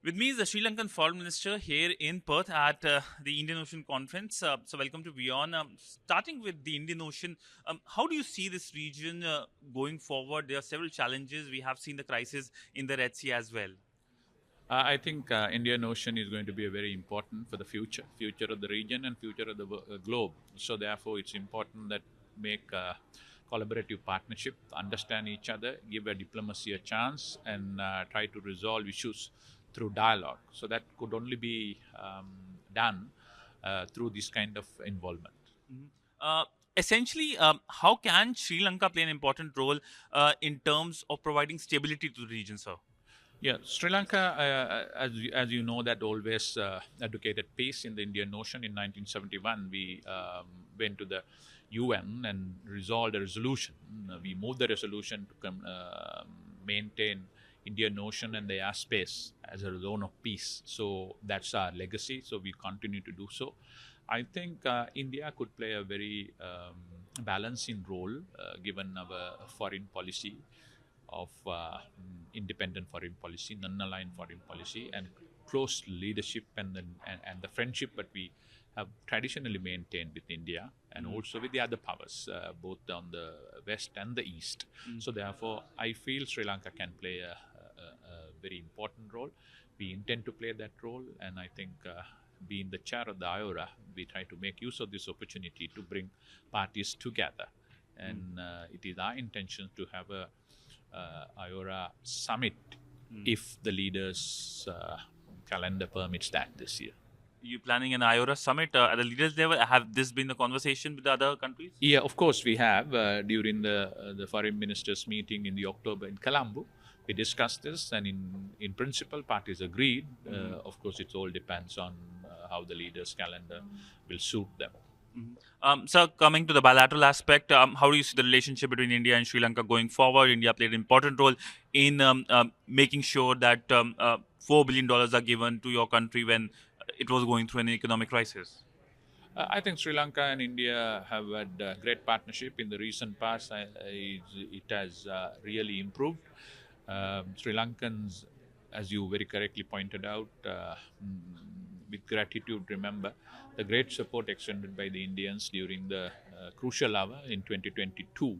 With me is the Sri Lankan Foreign Minister here in Perth at the Indian Ocean Conference. So, welcome to WION. Starting with the Indian Ocean, how do you see this region going forward? There are several challenges. We have seen the crisis in the Red Sea as well. I think Indian Ocean is going to be a very important for the future of the region and future of the globe. So therefore, it's important that make collaborative partnership, understand each other, give a diplomacy a chance, and try to resolve issues through dialogue. So that could only be done through this kind of involvement. Uh, Essentially, how can Sri Lanka play an important role in terms of providing stability to the region, sir? Yeah, Sri Lanka, as you know, that always advocated peace in the Indian Ocean. In 1971, we went to the UN and resolved a resolution. We moved the resolution to maintain Indian Ocean and the airspace as a zone of peace. So that's our legacy. So we continue to do so. I think India could play a very balancing role given our foreign policy of independent foreign policy, non-aligned foreign policy, and close leadership and the friendship that we have traditionally maintained with India and also with the other powers, both on the west and the east. So therefore, I feel Sri Lanka can play a very important role. We intend to play that role, and I think being the chair of the IORA, we try to make use of this opportunity to bring parties together. And it is our intention to have a IORA summit if the leaders' calendar permits that this year. You planning an IORA summit at the leaders level? Have this been the conversation with the other countries? Yeah, of course we have. During the foreign ministers' meeting in the October in Colombo, we discussed this, and in principle, parties agreed. Of course, it all depends on how the leaders' calendar will suit them. So, coming to the bilateral aspect, how do you see the relationship between India and Sri Lanka going forward? India played an important role in making sure that $4 billion are given to your country when it was going through an economic crisis. I think Sri Lanka and India have had a great partnership in the recent past. It has really improved. Sri Lankans, as you very correctly pointed out, with gratitude remember the great support extended by the Indians during the crucial hour in 2022.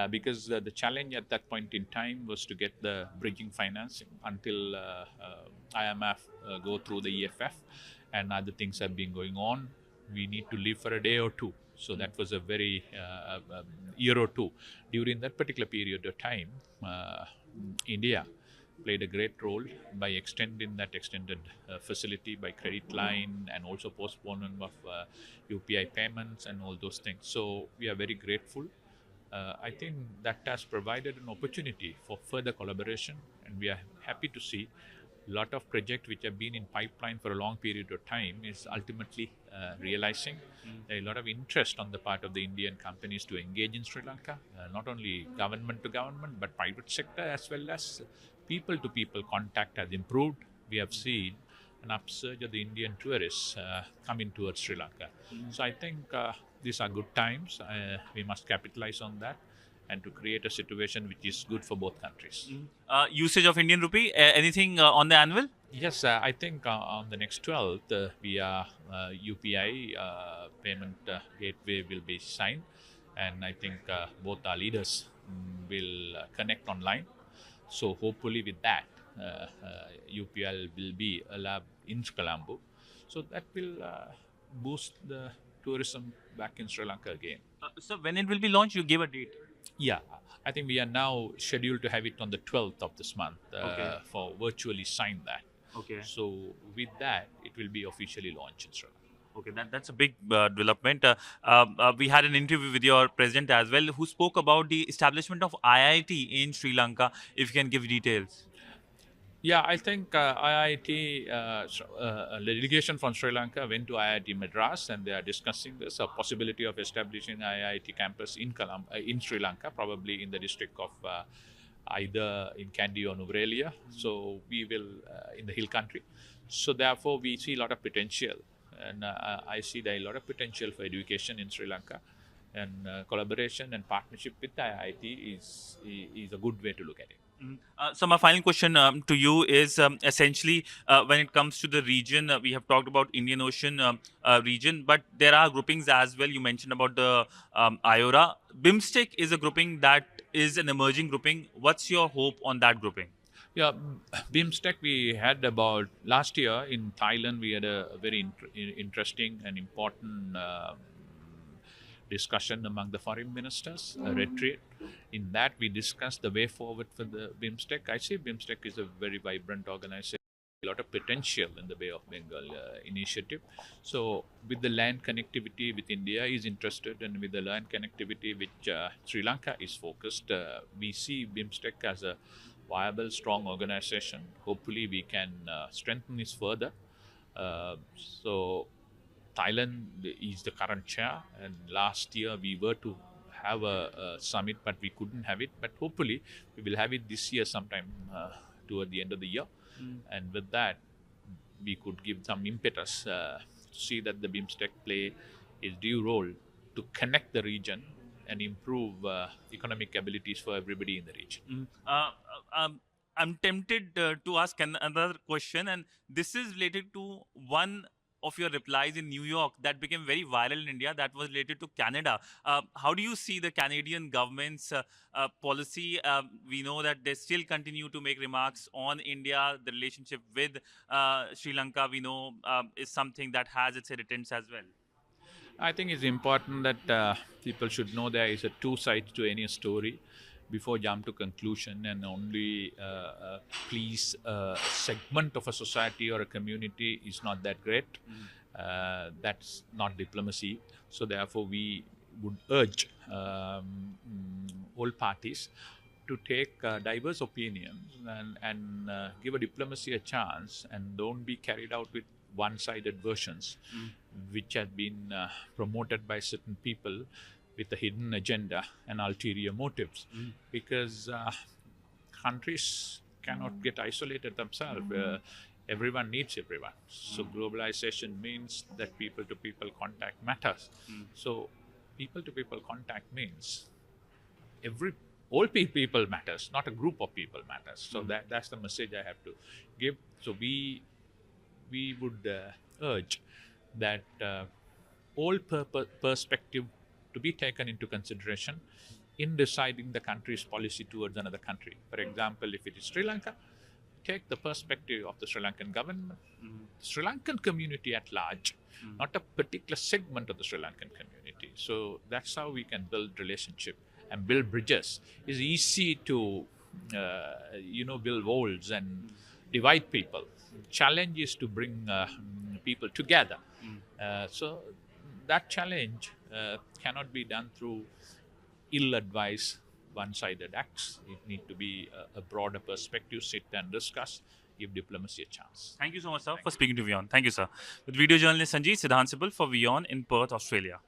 Because the challenge at that point in time was to get the bridging financing until IMF go through the EFF, and other things have been going on. We need to live for a day or two. So that was a very year or two. During that particular period of time, India played a great role by extending that extended facility by credit line and also postponement of UPI payments and all those things. So we are very grateful. I think that has provided an opportunity for further collaboration, and we are happy to see a lot of projects which have been in pipeline for a long period of time is ultimately realizing. There is a lot of interest on the part of the Indian companies to engage in Sri Lanka, not only government to government, but private sector as well as people to people contact has improved. We have seen an upsurge of the Indian tourists coming towards Sri Lanka. So I think these are good times. We must capitalize on that and to create a situation which is good for both countries. Usage of Indian rupee, anything on the annual? Yes, I think on the next 12th, UPI payment gateway will be signed, and I think both our leaders will connect online. So hopefully with that, UPI will be allowed in Colombo. So that will boost the tourism back in Sri Lanka again. So, when it will be launched, you give a date. Yeah, I think we are now scheduled to have it on the 12th of this month Okay. for virtually sign that. Okay. So with that, it will be officially launched in Sri Lanka. Okay, that's a big development. We had an interview with your president as well, who spoke about the establishment of IIT in Sri Lanka. If you can give details. Yeah, I think IIT, a delegation from Sri Lanka went to IIT Madras, and they are discussing this, a possibility of establishing IIT campus in Sri Lanka, probably in the district of either in Kandy or Nuwara. So we will in the hill country. So therefore, we see a lot of potential, and I see there is a lot of potential for education in Sri Lanka, and collaboration and partnership with the IIT is a good way to look at it. Mhm. So my final question to you is essentially when it comes to the region, we have talked about Indian Ocean region, but there are groupings as well. You mentioned about the IORA. BIMSTEC is a grouping that is an emerging grouping. What's your hope on that grouping? Yeah, BIMSTEC we had about last year in Thailand. We had a very interesting and important discussion among the foreign ministers, a retreat. In that, we discussed the way forward for the BIMSTEC. I see BIMSTEC is a very vibrant organization, a lot of potential in the Bay of Bengal initiative. So, with the land connectivity with India is interested, and with the land connectivity which Sri Lanka is focused, we see BIMSTEC as a viable, strong organization. Hopefully, we can strengthen this further. So Thailand is the current chair, and last year we were to have a summit, but we couldn't have it. But hopefully, we will have it this year sometime toward the end of the year, and with that, we could give some impetus to see that the BIMSTEC play its due role to connect the region and improve economic abilities for everybody in the region. I'm tempted to ask another question, and this is related to one of your replies in New York that became very viral in India. That was related to Canada. How do you see the Canadian government's policy? We know that they still continue to make remarks on India. The relationship with Sri Lanka, we know, is something that has its irritants as well. I think it's important that people should know there is a two sides to any story before jump to conclusion and only please a segment of a society or a community is not that great. That's not diplomacy. So therefore, we would urge all parties to take diverse opinions and give a diplomacy a chance and don't be carried out with one-sided versions which have been promoted by certain people with a hidden agenda and ulterior motives because countries cannot get isolated themselves. Everyone needs everyone. So globalization means that people to people contact matters. So people to people contact means all people matters, not a group of people matters. So that's the message I have to give. So we would urge that all perspective to be taken into consideration in deciding the country's policy towards another country. For example, if it is Sri Lanka, take the perspective of the Sri Lankan government, Sri Lankan community at large, not a particular segment of the Sri Lankan community. So that's how we can build relationship and build bridges. It's easy to build walls and divide people. Challenge is to bring people together. So that challenge cannot be done through ill-advised, one-sided acts. It needs to be a broader perspective, sit and discuss, give diplomacy a chance. Thank you so much, sir, for speaking to WION. Thank you, sir. With video journalist Sidhant Sibal for WION in Perth, Australia.